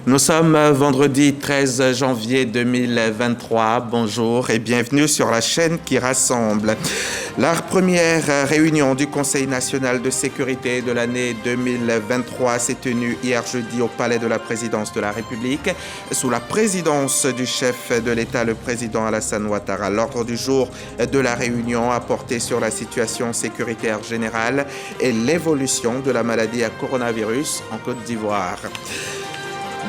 Nous sommes vendredi 13 janvier 2023. Bonjour et bienvenue sur la chaîne qui rassemble. La première réunion du Conseil national de sécurité de l'année 2023 s'est tenue hier jeudi au Palais de la Présidence de la République sous la présidence du chef de l'État, le président Alassane Ouattara. L'ordre du jour de la réunion a porté sur la situation sécuritaire générale et l'évolution de la maladie à coronavirus en Côte d'Ivoire.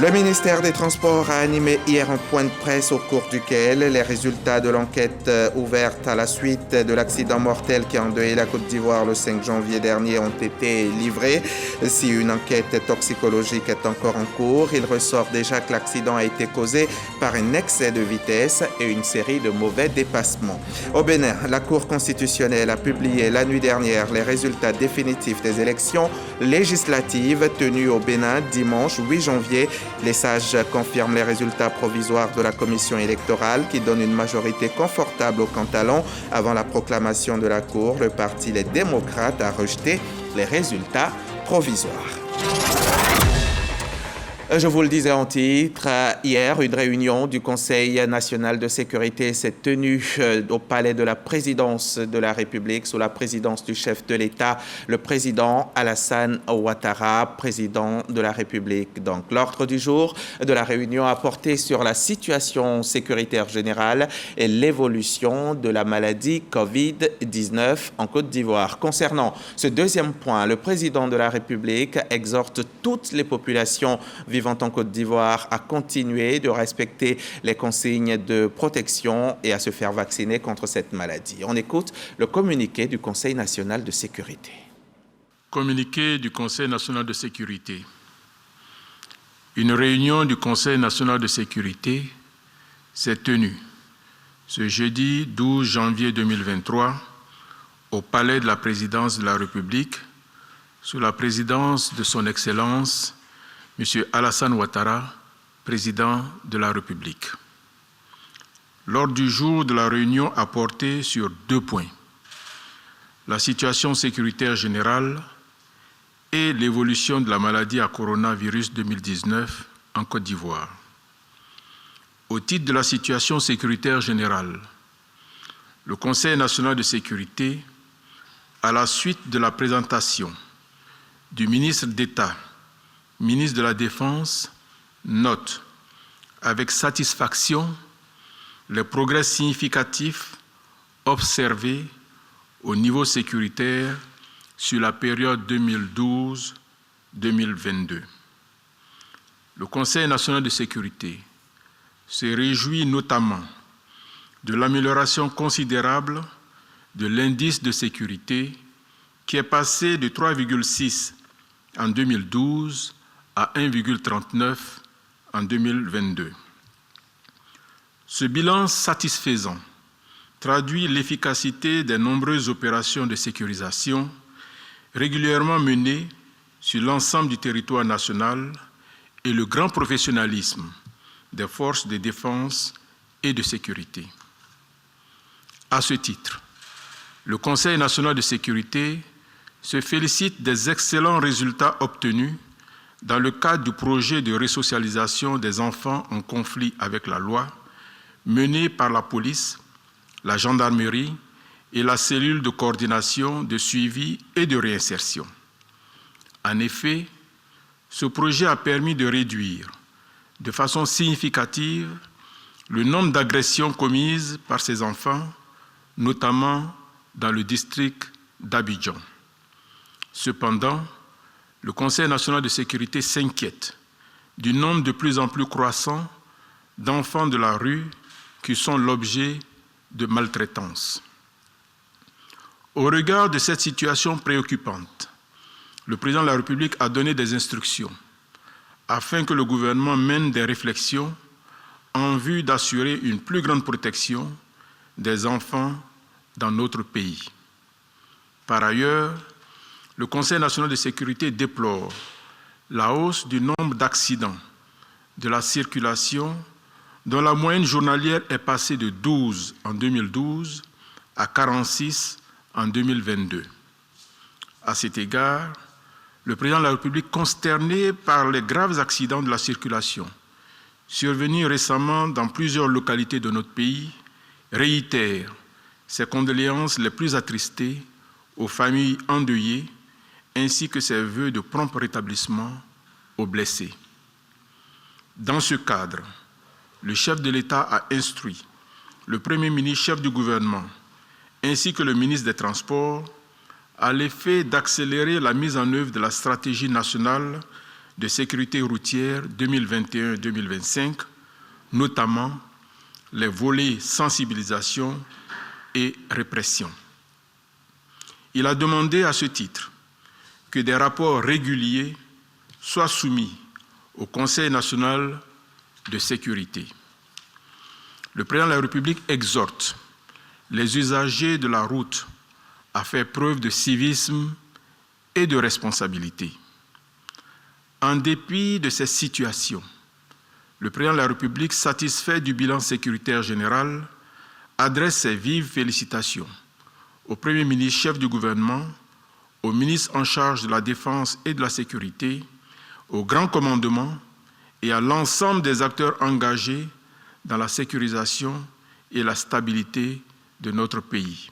Le ministère des Transports a animé hier un point de presse au cours duquel les résultats de l'enquête ouverte à la suite de l'accident mortel qui a endeuillé la Côte d'Ivoire le 5 janvier dernier ont été livrés. Si une enquête toxicologique est encore en cours, il ressort déjà que l'accident a été causé par un excès de vitesse et une série de mauvais dépassements. Au Bénin, la Cour constitutionnelle a publié la nuit dernière les résultats définitifs des élections législatives tenues au Bénin dimanche 8 janvier. Les sages confirment les résultats provisoires de la commission électorale qui donne une majorité confortable au Cantalon. Avant la proclamation de la Cour, le parti Les Démocrates a rejeté les résultats provisoires. Je vous le disais en titre, hier, une réunion du Conseil national de sécurité s'est tenue au Palais de la Présidence de la République sous la présidence du chef de l'État, le président Alassane Ouattara, président de la République. Donc, l'ordre du jour de la réunion a porté sur la situation sécuritaire générale et l'évolution de la maladie Covid-19 en Côte d'Ivoire. Concernant ce deuxième point, le président de la République exhorte toutes les populations vivant en Côte d'Ivoire à continuer de respecter les consignes de protection et à se faire vacciner contre cette maladie. On écoute le communiqué du Conseil national de sécurité. Communiqué du Conseil national de sécurité. Une réunion du Conseil national de sécurité s'est tenue ce jeudi 12 janvier 2023 au Palais de la Présidence de la République sous la présidence de son Excellence M. Alassane Ouattara, président de la République. L'ordre du jour de la réunion a porté sur deux points: la situation sécuritaire générale et l'évolution de la maladie à coronavirus 2019 en Côte d'Ivoire. Au titre de la situation sécuritaire générale, le Conseil national de sécurité, à la suite de la présentation du ministre d'État, ministre de la Défense, note avec satisfaction les progrès significatifs observés au niveau sécuritaire sur la période 2012-2022. Le Conseil national de sécurité se réjouit notamment de l'amélioration considérable de l'indice de sécurité qui est passé de 3,6 en 2012 à 1,39 en 2022. Ce bilan satisfaisant traduit l'efficacité des nombreuses opérations de sécurisation régulièrement menées sur l'ensemble du territoire national et le grand professionnalisme des forces de défense et de sécurité. À ce titre, le Conseil national de sécurité se félicite des excellents résultats obtenus dans le cadre du projet de resocialisation des enfants en conflit avec la loi, mené par la police, la gendarmerie et la cellule de coordination, de suivi et de réinsertion. En effet, ce projet a permis de réduire de façon significative le nombre d'agressions commises par ces enfants, notamment dans le district d'Abidjan. Cependant, le Conseil national de sécurité s'inquiète du nombre de plus en plus croissant d'enfants de la rue qui sont l'objet de maltraitance. Au regard de cette situation préoccupante, le président de la République a donné des instructions afin que le gouvernement mène des réflexions en vue d'assurer une plus grande protection des enfants dans notre pays. Par ailleurs, le Conseil national de sécurité déplore la hausse du nombre d'accidents de la circulation dont la moyenne journalière est passée de 12 en 2012 à 46 en 2022. À cet égard, le président de la République, consterné par les graves accidents de la circulation survenus récemment dans plusieurs localités de notre pays, réitère ses condoléances les plus attristées aux familles endeuillées ainsi que ses vœux de prompt rétablissement aux blessés. Dans ce cadre, le chef de l'État a instruit le Premier ministre, chef du gouvernement, ainsi que le ministre des Transports, à l'effet d'accélérer la mise en œuvre de la stratégie nationale de sécurité routière 2021-2025, notamment les volets sensibilisation et répression. Il a demandé à ce titre que des rapports réguliers soient soumis au Conseil national de sécurité. Le président de la République exhorte les usagers de la route à faire preuve de civisme et de responsabilité. En dépit de ces situations, le président de la République, satisfait du bilan sécuritaire général, adresse ses vives félicitations au Premier ministre, chef du gouvernement, au ministre en charge de la Défense et de la Sécurité, au Grand Commandement et à l'ensemble des acteurs engagés dans la sécurisation et la stabilité de notre pays.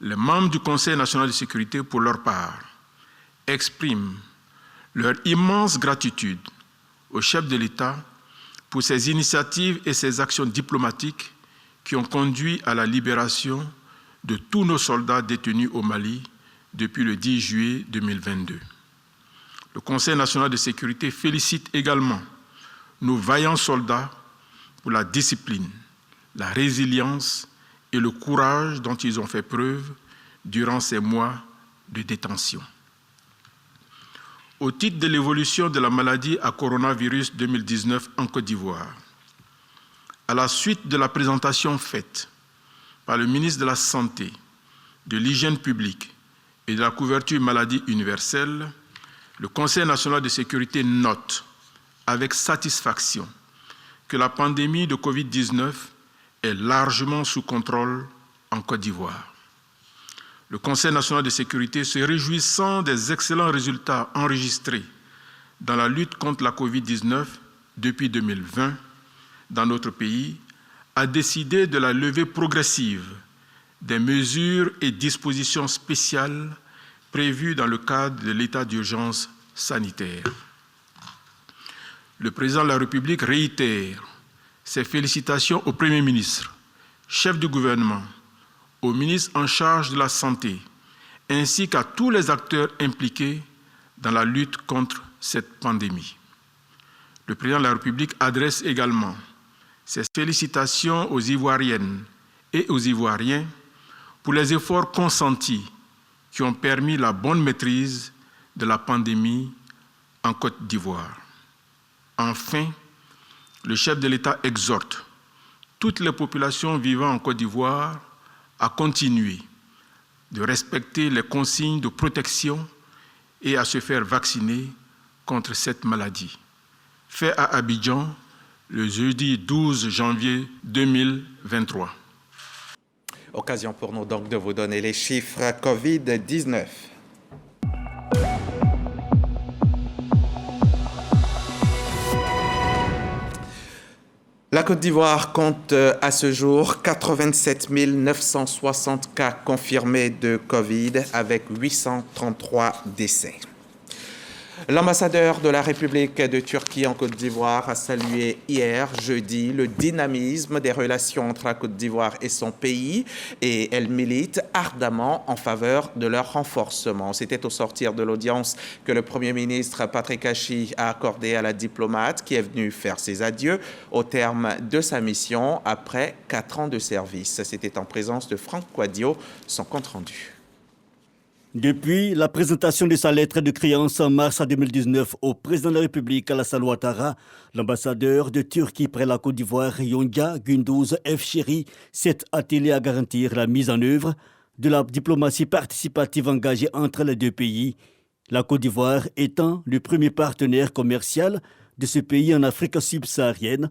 Les membres du Conseil national de sécurité, pour leur part, expriment leur immense gratitude au chef de l'État pour ses initiatives et ses actions diplomatiques qui ont conduit à la libération de tous nos soldats détenus au Mali depuis le 10 juillet 2022. Le Conseil national de sécurité félicite également nos vaillants soldats pour la discipline, la résilience et le courage dont ils ont fait preuve durant ces mois de détention. Au titre de l'évolution de la maladie à coronavirus 2019 en Côte d'Ivoire, à la suite de la présentation faite par le ministre de la Santé, de l'Hygiène publique et de la couverture maladie universelle, le Conseil national de sécurité note avec satisfaction que la pandémie de Covid-19 est largement sous contrôle en Côte d'Ivoire. Le Conseil national de sécurité, se réjouissant des excellents résultats enregistrés dans la lutte contre la Covid-19 depuis 2020 dans notre pays, a décidé de la levée progressive des mesures et dispositions spéciales prévues dans le cadre de l'état d'urgence sanitaire. Le président de la République réitère ses félicitations au Premier ministre, chef du gouvernement, au ministre en charge de la Santé, ainsi qu'à tous les acteurs impliqués dans la lutte contre cette pandémie. Le président de la République adresse également ses félicitations aux Ivoiriennes et aux Ivoiriens pour les efforts consentis qui ont permis la bonne maîtrise de la pandémie en Côte d'Ivoire. Enfin, le chef de l'État exhorte toutes les populations vivant en Côte d'Ivoire à continuer de respecter les consignes de protection et à se faire vacciner contre cette maladie. Fait à Abidjan le jeudi 12 janvier 2023. Occasion pour nous donc de vous donner les chiffres Covid-19. La Côte d'Ivoire compte à ce jour 87 960 cas confirmés de Covid avec 833 décès. L'ambassadeur de la République de Turquie en Côte d'Ivoire a salué hier, jeudi, le dynamisme des relations entre la Côte d'Ivoire et son pays et elle milite ardemment en faveur de leur renforcement. C'était au sortir de l'audience que le Premier ministre Patrick Achi a accordé à la diplomate qui est venue faire ses adieux au terme de sa mission après 4 ans de service. C'était en présence de Franck Quadio, son compte rendu. Depuis la présentation de sa lettre de créance en mars 2019 au président de la République Alassane Ouattara, l'ambassadeur de Turquie près la Côte d'Ivoire, Yonca Gündüz Efşehir, s'est attelé à garantir la mise en œuvre de la diplomatie participative engagée entre les deux pays, la Côte d'Ivoire étant le premier partenaire commercial de ce pays en Afrique subsaharienne.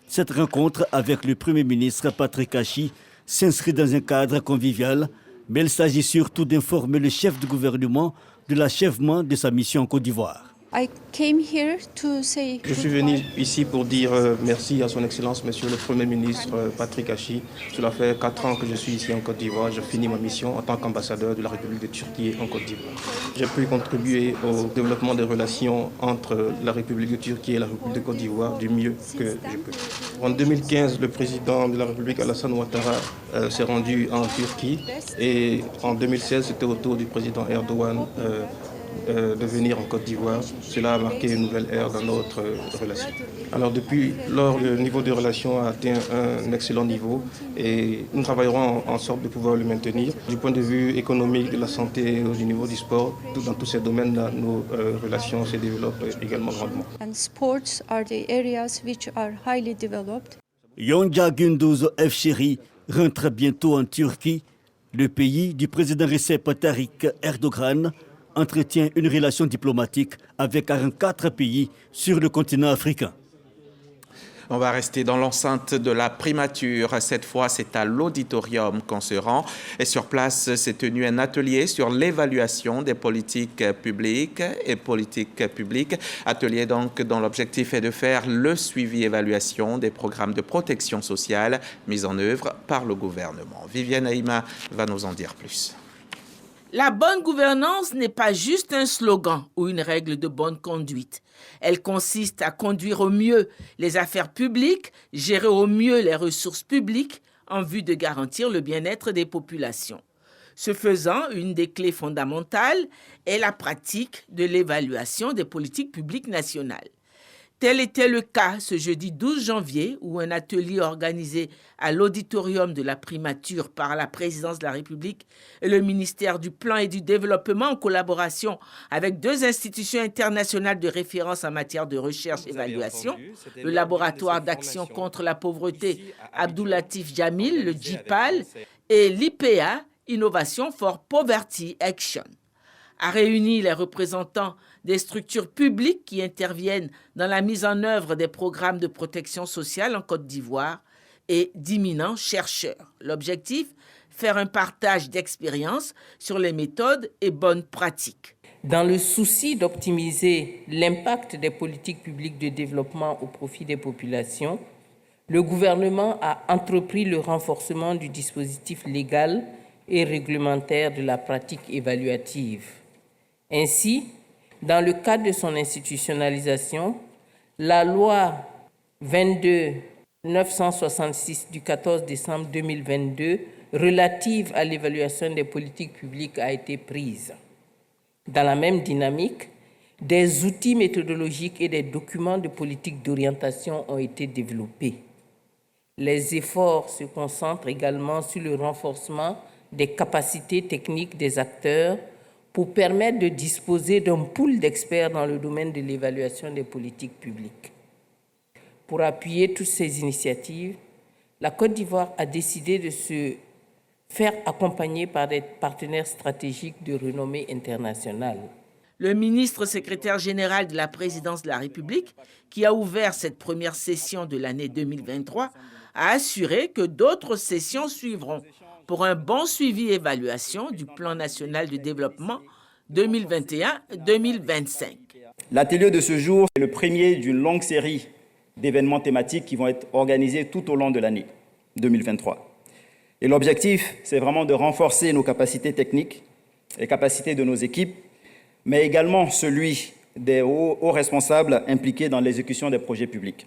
Cette rencontre avec le Premier ministre Patrick Achi s'inscrit dans un cadre convivial, mais il s'agit surtout d'informer le chef du gouvernement de l'achèvement de sa mission en Côte d'Ivoire. Je suis venu ici pour dire merci à son Excellence, Monsieur le Premier ministre Patrick Hachi. Cela fait 4 ans que je suis ici en Côte d'Ivoire. Je finis ma mission en tant qu'ambassadeur de la République de Turquie en Côte d'Ivoire. J'ai pu contribuer au développement des relations entre la République de Turquie et la République de Côte d'Ivoire du mieux que je peux. En 2015, le président de la République, Alassane Ouattara, s'est rendu en Turquie. Et en 2016, c'était au tour du président Erdogan de venir en Côte d'Ivoire. Cela a marqué une nouvelle ère dans notre relation. Alors depuis lors, le niveau de relation a atteint un excellent niveau et nous travaillerons en sorte de pouvoir le maintenir. Du point de vue économique, de la santé et au niveau du sport, dans tous ces domaines-là, nos relations se développent également grandement. Yonca Gündüz Evşehir rentre bientôt en Turquie. Le pays du président Recep Tayyip Erdogan entretient une relation diplomatique avec 44 pays sur le continent africain. On va rester dans l'enceinte de la primature. Cette fois, c'est à l'auditorium qu'on se rend. Et sur place, s'est tenu un atelier sur l'évaluation des politiques publiques et politiques publiques. Atelier donc dont l'objectif est de faire le suivi-évaluation des programmes de protection sociale mis en œuvre par le gouvernement. Viviane Aïma va nous en dire plus. La bonne gouvernance n'est pas juste un slogan ou une règle de bonne conduite. Elle consiste à conduire au mieux les affaires publiques, gérer au mieux les ressources publiques en vue de garantir le bien-être des populations. Ce faisant, une des clés fondamentales est la pratique de l'évaluation des politiques publiques nationales. Tel était le cas ce jeudi 12 janvier où un atelier organisé à l'auditorium de la primature par la présidence de la République et le ministère du Plan et du Développement en collaboration avec 2 institutions internationales de référence en matière de recherche et évaluation, le laboratoire d'action contre la pauvreté Abdoulatif Jamil, le JIPAL, et l'IPA, Innovation for Poverty Action, a réuni les représentants des structures publiques qui interviennent dans la mise en œuvre des programmes de protection sociale en Côte d'Ivoire et d'éminents chercheurs. L'objectif, faire un partage d'expériences sur les méthodes et bonnes pratiques. Dans le souci d'optimiser l'impact des politiques publiques de développement au profit des populations, le gouvernement a entrepris le renforcement du dispositif légal et réglementaire de la pratique évaluative. Ainsi, dans le cadre de son institutionnalisation, la loi 22-966 du 14 décembre 2022 relative à l'évaluation des politiques publiques a été prise. Dans la même dynamique, des outils méthodologiques et des documents de politique d'orientation ont été développés. Les efforts se concentrent également sur le renforcement des capacités techniques des acteurs pour permettre de disposer d'un pool d'experts dans le domaine de l'évaluation des politiques publiques. Pour appuyer toutes ces initiatives, la Côte d'Ivoire a décidé de se faire accompagner par des partenaires stratégiques de renommée internationale. Le ministre secrétaire général de la présidence de la République, qui a ouvert cette première session de l'année 2023, a assuré que d'autres sessions suivront pour un bon suivi-évaluation du Plan national de développement 2021-2025. L'atelier de ce jour est le premier d'une longue série d'événements thématiques qui vont être organisés tout au long de l'année 2023. Et l'objectif, c'est vraiment de renforcer nos capacités techniques, les capacités de nos équipes, mais également celui des hauts responsables impliqués dans l'exécution des projets publics.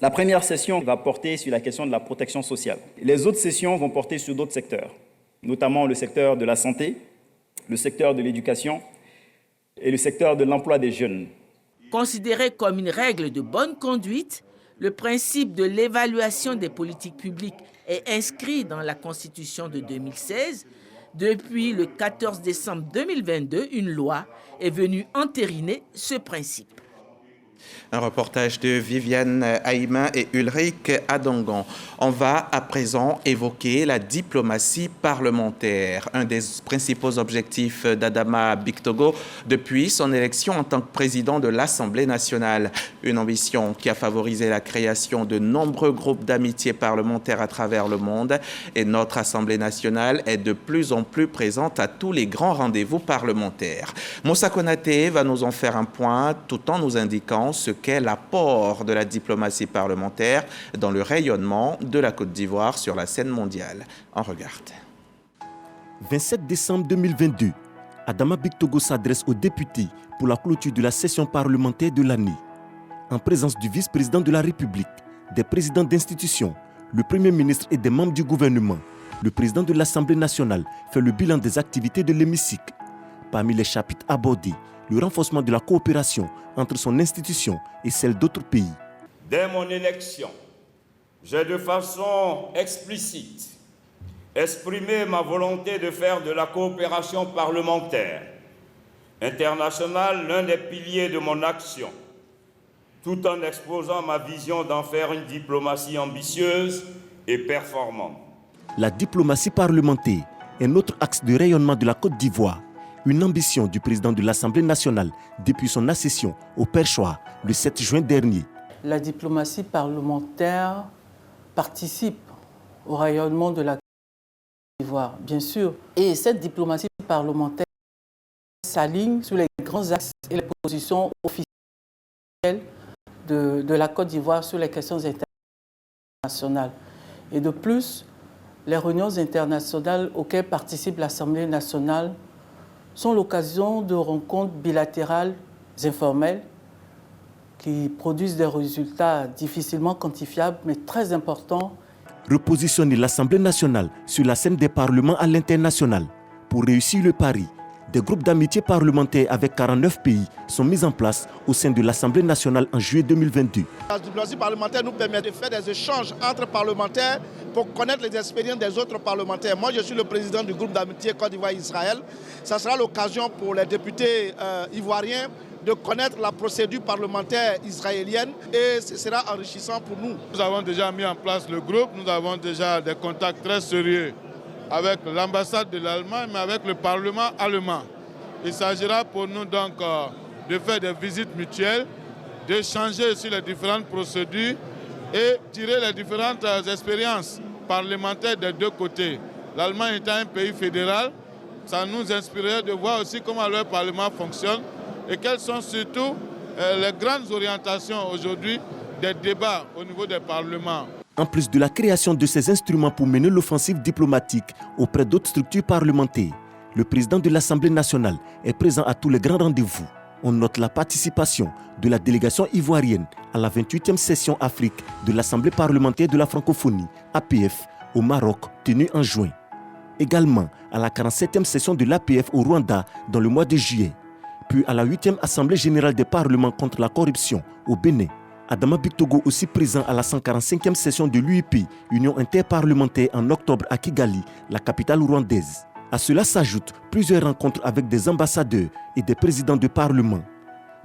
La première session va porter sur la question de la protection sociale. Les autres sessions vont porter sur d'autres secteurs, notamment le secteur de la santé, le secteur de l'éducation et le secteur de l'emploi des jeunes. Considéré comme une règle de bonne conduite, le principe de l'évaluation des politiques publiques est inscrit dans la Constitution de 2016. Depuis le 14 décembre 2022, une loi est venue entériner ce principe. Un reportage de Viviane Haïmin et Ulrich Adongon. On va à présent évoquer la diplomatie parlementaire, un des principaux objectifs d'Adama Bictogo depuis son élection en tant que président de l'Assemblée nationale. Une ambition qui a favorisé la création de nombreux groupes d'amitié parlementaires à travers le monde. Et notre Assemblée nationale est de plus en plus présente à tous les grands rendez-vous parlementaires. Moussa Konaté va nous en faire un point tout en nous indiquant ce qu'est l'apport de la diplomatie parlementaire dans le rayonnement de la Côte d'Ivoire sur la scène mondiale. On regarde. 27 décembre 2022, Adama Bictogo s'adresse aux députés pour la clôture de la session parlementaire de l'année. En présence du vice-président de la République, des présidents d'institutions, le Premier ministre et des membres du gouvernement, le président de l'Assemblée nationale fait le bilan des activités de l'hémicycle. Parmi les chapitres abordés, le renforcement de la coopération entre son institution et celle d'autres pays. Dès mon élection, j'ai de façon explicite exprimé ma volonté de faire de la coopération parlementaire internationale l'un des piliers de mon action, tout en exposant ma vision d'en faire une diplomatie ambitieuse et performante. La diplomatie parlementaire est notre axe de rayonnement de la Côte d'Ivoire, une ambition du président de l'Assemblée nationale depuis son accession au perchoir le 7 juin dernier. La diplomatie parlementaire participe au rayonnement de la Côte d'Ivoire, bien sûr. Et cette diplomatie parlementaire s'aligne sur les grands axes et les positions officielles de la Côte d'Ivoire sur les questions internationales. Et de plus, les réunions internationales auxquelles participe l'Assemblée nationale sont l'occasion de rencontres bilatérales informelles qui produisent des résultats difficilement quantifiables mais très importants. Repositionner l'Assemblée nationale sur la scène des parlements à l'international. Pour réussir le pari, des groupes d'amitié parlementaires avec 49 pays sont mis en place au sein de l'Assemblée nationale en juillet 2022. La diplomatie parlementaire nous permet de faire des échanges entre parlementaires pour connaître les expériences des autres parlementaires. Moi, je suis le président du groupe d'amitié Côte d'Ivoire-Israël. Ça sera l'occasion pour les députés ivoiriens de connaître la procédure parlementaire israélienne et ce sera enrichissant pour nous. Nous avons déjà mis en place le groupe, nous avons déjà des contacts très sérieux avec l'ambassade de l'Allemagne, mais avec le Parlement allemand. Il s'agira pour nous donc de faire des visites mutuelles, d'échanger sur les différentes procédures et tirer les différentes expériences parlementaires des deux côtés. L'Allemagne étant un pays fédéral, ça nous inspirerait de voir aussi comment leur Parlement fonctionne et quelles sont surtout les grandes orientations aujourd'hui des débats au niveau des parlements. En plus de la création de ces instruments pour mener l'offensive diplomatique auprès d'autres structures parlementaires, le président de l'Assemblée nationale est présent à tous les grands rendez-vous. On note la participation de la délégation ivoirienne à la 28e session Afrique de l'Assemblée parlementaire de la francophonie, APF, au Maroc, tenue en juin. Également à la 47e session de l'APF au Rwanda dans le mois de juillet. Puis à la 8e Assemblée générale des parlements contre la corruption au Bénin. Adama Bictogo aussi présent à la 145e session de l'UIP, Union interparlementaire en octobre à Kigali, la capitale rwandaise. À cela s'ajoutent plusieurs rencontres avec des ambassadeurs et des présidents de parlement.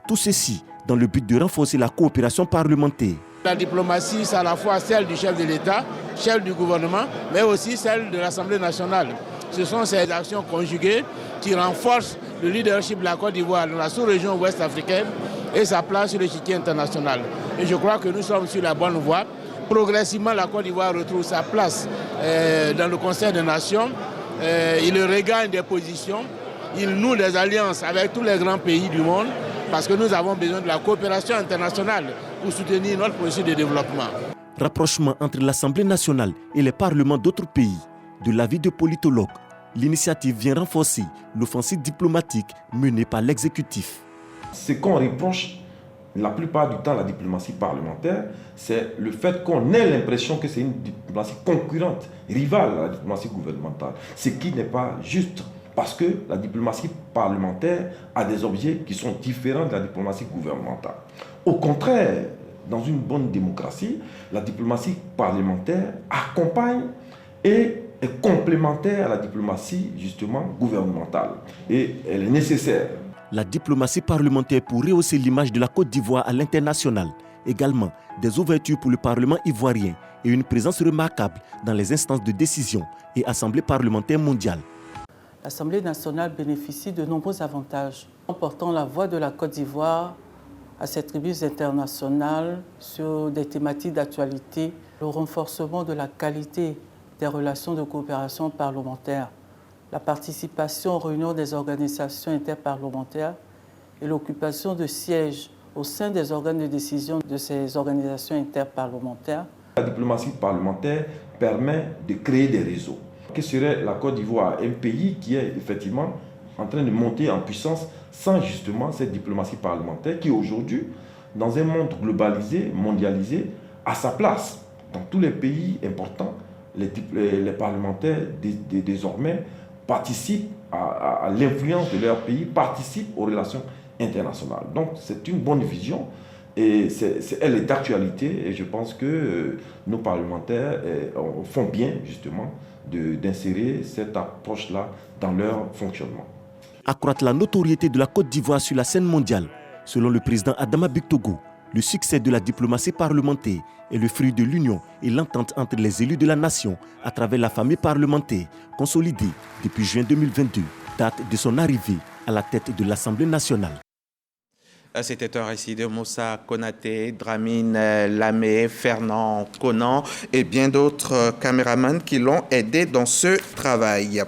Tout ceci dans le but de renforcer la coopération parlementaire. La diplomatie, c'est à la fois celle du chef de l'État, celle du gouvernement, mais aussi celle de l'Assemblée nationale. Ce sont ces actions conjuguées qui renforcent le leadership de la Côte d'Ivoire dans la sous-région ouest africaine et sa place sur l'échiquier international. Et je crois que nous sommes sur la bonne voie. Progressivement, la Côte d'Ivoire retrouve sa place dans le Conseil des Nations. Il regagne des positions. Il noue des alliances avec tous les grands pays du monde parce que nous avons besoin de la coopération internationale pour soutenir notre processus de développement. Rapprochement entre l'Assemblée nationale et les parlements d'autres pays. De l'avis de politologues, l'initiative vient renforcer l'offensive diplomatique menée par l'exécutif. Ce qu'on reproche la plupart du temps à la diplomatie parlementaire, c'est le fait qu'on ait l'impression que c'est une diplomatie concurrente, rivale à la diplomatie gouvernementale. Ce qui n'est pas juste, parce que la diplomatie parlementaire a des objets qui sont différents de la diplomatie gouvernementale. Au contraire, dans une bonne démocratie, la diplomatie parlementaire accompagne et est complémentaire à la diplomatie justement gouvernementale. Et elle est nécessaire. la diplomatie parlementaire pour rehausser l'image de la Côte d'Ivoire à l'international. Également, des ouvertures pour le Parlement ivoirien et une présence remarquable dans les instances de décision et assemblées parlementaires mondiales. L'Assemblée nationale bénéficie de nombreux avantages en portant la voix de la Côte d'Ivoire à ces tribunes internationales sur des thématiques d'actualité, le renforcement de la qualité des relations de coopération parlementaire, la participation aux réunions des organisations interparlementaires et l'occupation de sièges au sein des organes de décision de ces organisations interparlementaires. La diplomatie parlementaire permet de créer des réseaux. Que serait la Côte d'Ivoire, un pays qui est effectivement en train de monter en puissance sans justement cette diplomatie parlementaire qui aujourd'hui, dans un monde globalisé, mondialisé, a sa place. Dans tous les pays importants, les parlementaires désormais participent à l'influence de leur pays, participent aux relations internationales. Donc c'est une bonne vision et elle est d'actualité et je pense que nos parlementaires font bien justement d'insérer cette approche-là dans leur fonctionnement. Accroître la notoriété de la Côte d'Ivoire sur la scène mondiale. Selon le président Adama Bictogo, le succès de la diplomatie parlementaire est le fruit de l'union et l'entente entre les élus de la nation à travers la famille parlementaire consolidée depuis juin 2022, date de son arrivée à la tête de l'Assemblée nationale. C'était un récit de Moussa Konaté, Dramine Lamé, Fernand Conan et bien d'autres caméramans qui l'ont aidé dans ce travail.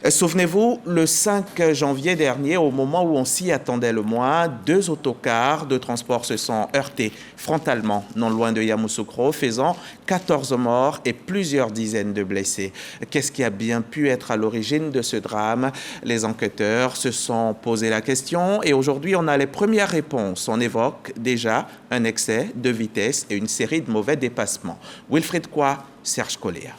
Souvenez-vous, le 5 janvier dernier, au moment où on s'y attendait le moins, 2 autocars de transport se sont heurtés frontalement non loin de Yamoussoukro, faisant 14 morts et plusieurs dizaines de blessés. Qu'est-ce qui a bien pu être à l'origine de ce drame? Les enquêteurs se sont posé la question et aujourd'hui on a les premières réponses. On évoque déjà un excès de vitesse et une série de mauvais dépassements. Wilfried Kwa, Serge Coléa.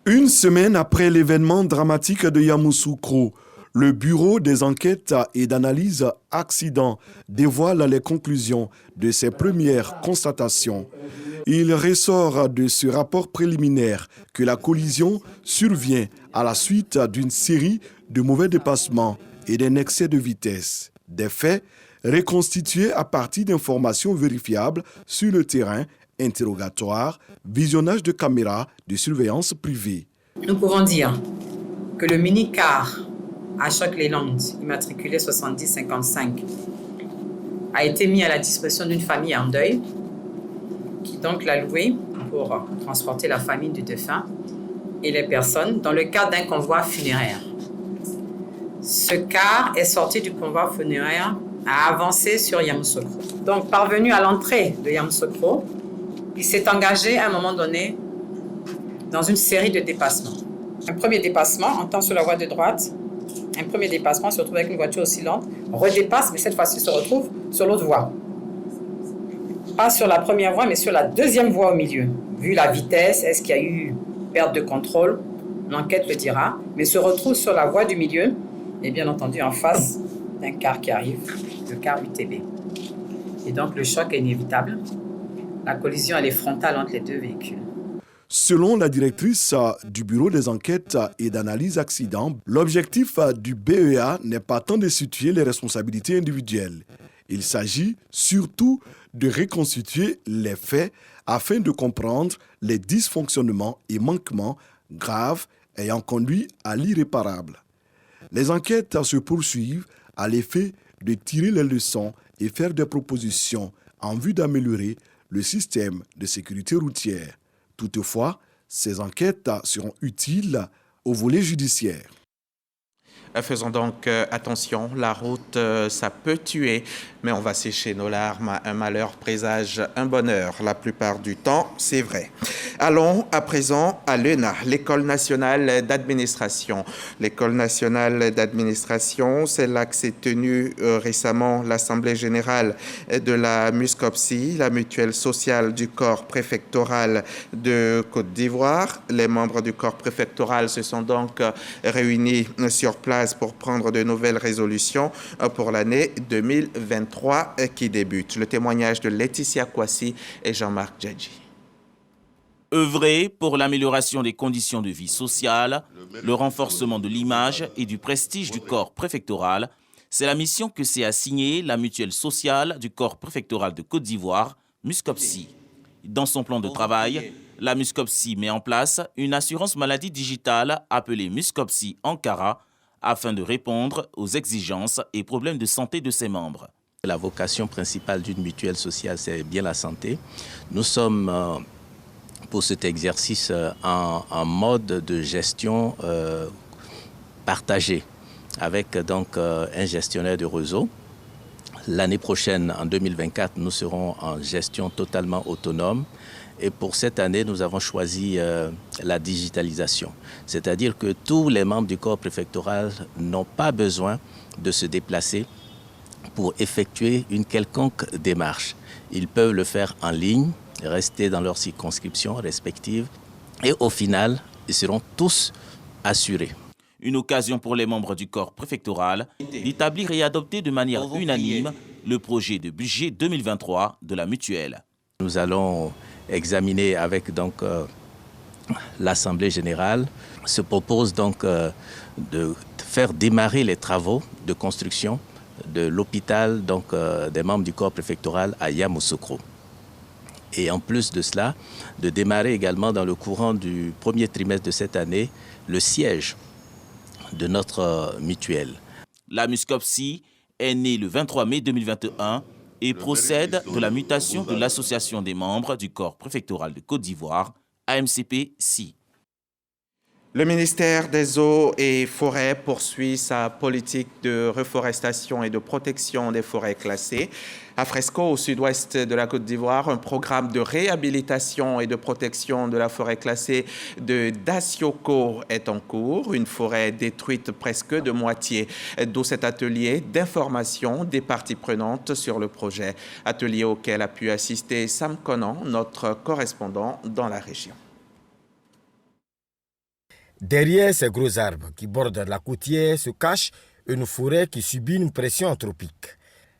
Une semaine après l'événement dramatique de Yamoussoukro, le Bureau des enquêtes et d'analyse accidents dévoile les conclusions de ses premières constatations. Il ressort de ce rapport préliminaire que la collision survient à la suite d'une série de mauvais dépassements et d'un excès de vitesse. Des faits reconstitués à partir d'informations vérifiables sur le terrain, interrogatoire, visionnage de caméras de surveillance privée. Nous pouvons dire que le mini-car à Choc-les-Landes, immatriculé 7055, a été mis à la disposition d'une famille en deuil qui donc l'a loué pour transporter la famille du défunt et les personnes dans le cadre d'un convoi funéraire. Ce car est sorti du convoi funéraire, a avancé sur Yamoussoukro. Donc, parvenu à l'entrée de Yamoussoukro, il s'est engagé à un moment donné dans une série de dépassements. Un premier dépassement, en temps sur la voie de droite, un premier dépassement se retrouve avec une voiture aussi lente, redépasse, mais cette fois-ci se retrouve sur l'autre voie. Pas sur la première voie, mais sur la deuxième voie au milieu. Vu la vitesse, est-ce qu'il y a eu perte de contrôle? L'enquête le dira, mais se retrouve sur la voie du milieu, et bien entendu en face d'un car qui arrive, le car UTB. Et donc le choc est inévitable. La collision elle est frontale entre les deux véhicules. Selon la directrice du Bureau des enquêtes et d'analyse accidents, l'objectif du BEA n'est pas tant de situer les responsabilités individuelles. Il s'agit surtout de reconstituer les faits afin de comprendre les dysfonctionnements et manquements graves ayant conduit à l'irréparable. Les enquêtes se poursuivent à l'effet de tirer les leçons et faire des propositions en vue d'améliorer le système de sécurité routière. Toutefois, ces enquêtes seront utiles au volet judiciaire. Faisons donc attention, la route, ça peut tuer, mais on va sécher nos larmes. Un malheur présage un bonheur. La plupart du temps, c'est vrai. Allons à présent à l'ENA, l'École nationale d'administration. L'École nationale d'administration, c'est là que s'est tenue récemment l'Assemblée générale de la MUSCOPSI, la mutuelle sociale du corps préfectoral de Côte d'Ivoire. Les membres du corps préfectoral se sont donc réunis sur place pour prendre de nouvelles résolutions pour l'année 2023 qui débute. Le témoignage de Laetitia Kwasi et Jean-Marc Djadji. Œuvrer pour l'amélioration des conditions de vie sociale, le renforcement de l'image et du prestige du corps préfectoral, C'est la mission que s'est assignée la mutuelle sociale du corps préfectoral de Côte d'Ivoire, MUSCOPSI. Dans son plan de travail, la MUSCOPSI met en place une assurance maladie digitale appelée MUSCOPSI Ankara afin de répondre aux exigences et problèmes de santé de ses membres. La vocation principale d'une mutuelle sociale, c'est bien la santé. Nous sommes pour cet exercice en mode de gestion partagé avec donc un gestionnaire de réseau. L'année prochaine, en 2024, nous serons en gestion totalement autonome. Et pour cette année, nous avons choisi la digitalisation. C'est-à-dire que tous les membres du corps préfectoral n'ont pas besoin de se déplacer pour effectuer une quelconque démarche. Ils peuvent le faire en ligne, rester dans leur circonscription respective et au final, ils seront tous assurés. Une occasion pour les membres du corps préfectoral d'établir et adopter de manière unanime le projet de budget 2023 de la mutuelle. Nous allons examiner avec donc l'Assemblée générale se propose donc de faire démarrer les travaux de construction de l'hôpital donc des membres du corps préfectoral à Yamoussoukro. Et en plus de cela, de démarrer également dans le courant du premier trimestre de cette année le siège de notre mutuelle. La MUSCOPSI est née le 23 mai 2021 et procède de la mutation de l'association des membres du corps préfectoral de Côte d'Ivoire, AMCP-SI. Le ministère des Eaux et Forêts poursuit sa politique de reforestation et de protection des forêts classées. À Fresco, au sud-ouest de la Côte d'Ivoire, un programme de réhabilitation et de protection de la forêt classée de Dacioko est en cours, une forêt détruite presque de moitié. D'où cet atelier d'information des parties prenantes sur le projet. Atelier auquel a pu assister Sam Conan, notre correspondant dans la région. Derrière ces gros arbres qui bordent la côtière se cache une forêt qui subit une pression anthropique.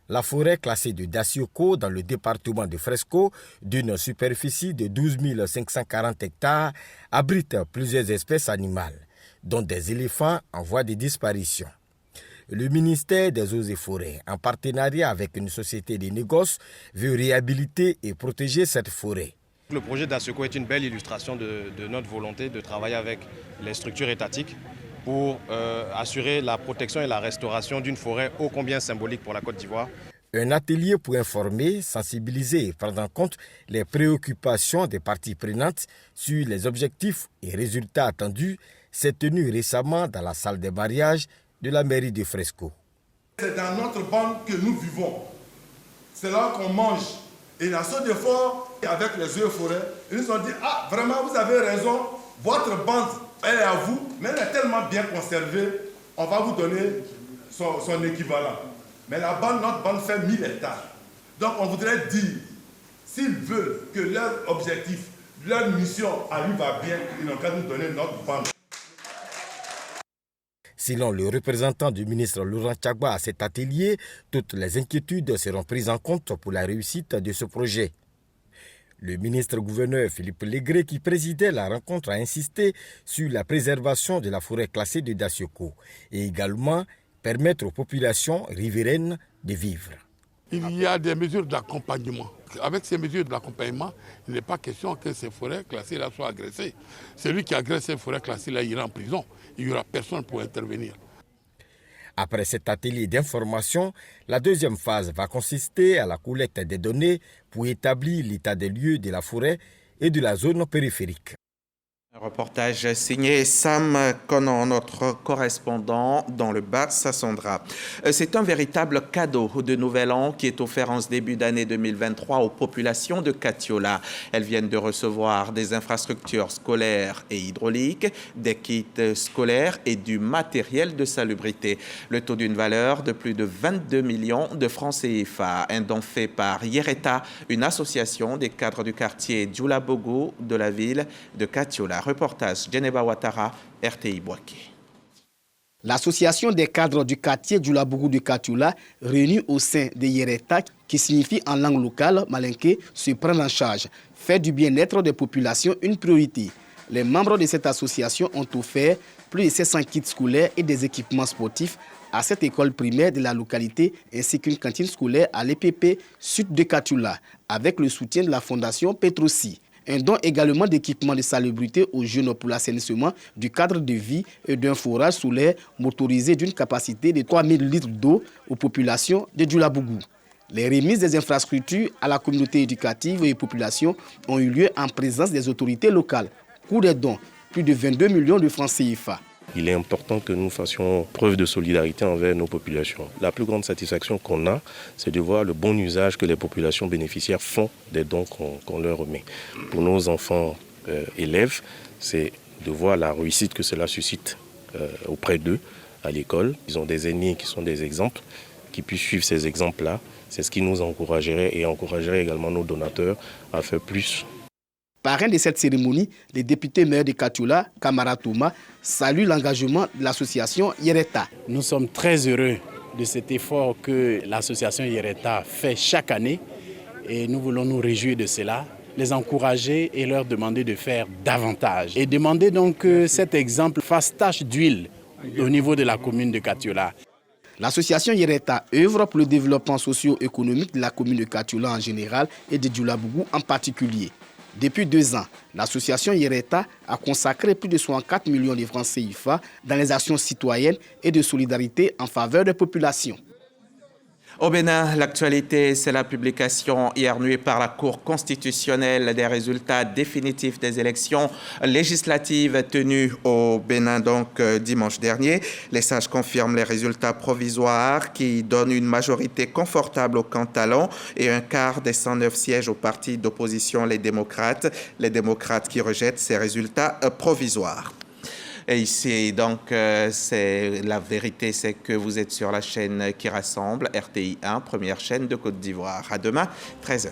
La forêt classée de Dacioko dans le département de Fresco, d'une superficie de 12 540 hectares, abrite plusieurs espèces animales, dont des éléphants en voie de disparition. Le ministère des Eaux et Forêts, en partenariat avec une société de négoce, veut réhabiliter et protéger cette forêt. Le projet Dacioko est une belle illustration de notre volonté de travailler avec les structures étatiques pour assurer la protection et la restauration d'une forêt ô combien symbolique pour la Côte d'Ivoire. Un atelier pour informer, sensibiliser et prendre en compte les préoccupations des parties prenantes sur les objectifs et résultats attendus s'est tenu récemment dans la salle des mariages de la mairie de Fresco. C'est dans notre bande que nous vivons. C'est là qu'on mange. Et la Côte d'Ivoire, avec les eaux et forêts, ils nous ont dit « Ah, vraiment, vous avez raison, votre bande, elle est à vous, mais elle est tellement bien conservée, on va vous donner son équivalent. » Mais la bande, notre bande fait 1000 hectares. Donc on voudrait dire, s'ils veulent que leur objectif, leur mission arrive à bien, ils n'ont qu'à nous donner notre bande. Selon le représentant du ministre Laurent Tchagba à cet atelier, toutes les inquiétudes seront prises en compte pour la réussite de ce projet. Le ministre-gouverneur Philippe Légré, qui présidait la rencontre, a insisté sur la préservation de la forêt classée de Dacioko et également permettre aux populations riveraines de vivre. Il y a des mesures d'accompagnement. Avec ces mesures d'accompagnement, il n'est pas question que ces forêts classées-là soient agressées. Celui qui agresse ces forêts classées-là ira en prison. Il n'y aura personne pour intervenir. Après cet atelier d'information, la deuxième phase va consister à la collecte des données pour établir l'état des lieux de la forêt et de la zone périphérique. Un reportage signé Sam Conan, notre correspondant dans le Bas-Sassandra. C'est un véritable cadeau de Nouvel An qui est offert en ce début d'année 2023 aux populations de Katiola. Elles viennent de recevoir des infrastructures scolaires et hydrauliques, des kits scolaires et du matériel de salubrité. Le taux d'une valeur de plus de 22 millions de francs CFA. Un don fait par Yereta, une association des cadres du quartier Djoulabougou de la ville de Katiola. Reportage Geneva Ouattara, RTI Boaké. L'association des cadres du quartier Djoulabougou de Katiola, réunie au sein de Yereta, qui signifie en langue locale malinké, se prend en charge, fait du bien-être des populations une priorité. Les membres de cette association ont offert plus de 700 kits scolaires et des équipements sportifs à cette école primaire de la localité ainsi qu'une cantine scolaire à l'EPP Sud de Katoula avec le soutien de la Fondation Petrosi. Un don également d'équipements de salubrité aux jeunes pour l'assainissement du cadre de vie et d'un forage solaire motorisé d'une capacité de 3000 litres d'eau aux populations de Djoulabougou. Les remises des infrastructures à la communauté éducative et aux populations ont eu lieu en présence des autorités locales. Coût des dons, plus de 22 millions de francs CFA. Il est important que nous fassions preuve de solidarité envers nos populations. La plus grande satisfaction qu'on a, c'est de voir le bon usage que les populations bénéficiaires font des dons qu'on leur remet. Pour nos enfants élèves, c'est de voir la réussite que cela suscite auprès d'eux à l'école. Ils ont des aînés qui sont des exemples, qui puissent suivre ces exemples-là. C'est ce qui nous encouragerait et encouragerait également nos donateurs à faire plus. Parrain de cette cérémonie, le député maire de Katoula, Kamara Touma, salue l'engagement de l'association Yereta. Nous sommes très heureux de cet effort que l'association Yereta fait chaque année et nous voulons nous réjouir de cela, les encourager et leur demander de faire davantage. Et demander donc que cet exemple fasse tache d'huile au niveau de la commune de Katoula. L'association Yereta œuvre pour le développement socio-économique de la commune de Katoula en général et de Djoulabougou en particulier. Depuis 2 ans, l'association Yereta a consacré plus de 64 millions de francs CFA dans les actions citoyennes et de solidarité en faveur des populations. Au Bénin, l'actualité, c'est la publication hier nuit par la Cour constitutionnelle des résultats définitifs des élections législatives tenues au Bénin dimanche dernier. Les sages confirment les résultats provisoires qui donnent une majorité confortable au camp Talon et un quart des 109 sièges au parti d'opposition, les démocrates qui rejettent ces résultats provisoires. Et ici, c'est la vérité, c'est que vous êtes sur la chaîne qui rassemble, RTI 1, première chaîne de Côte d'Ivoire. À demain, 13h.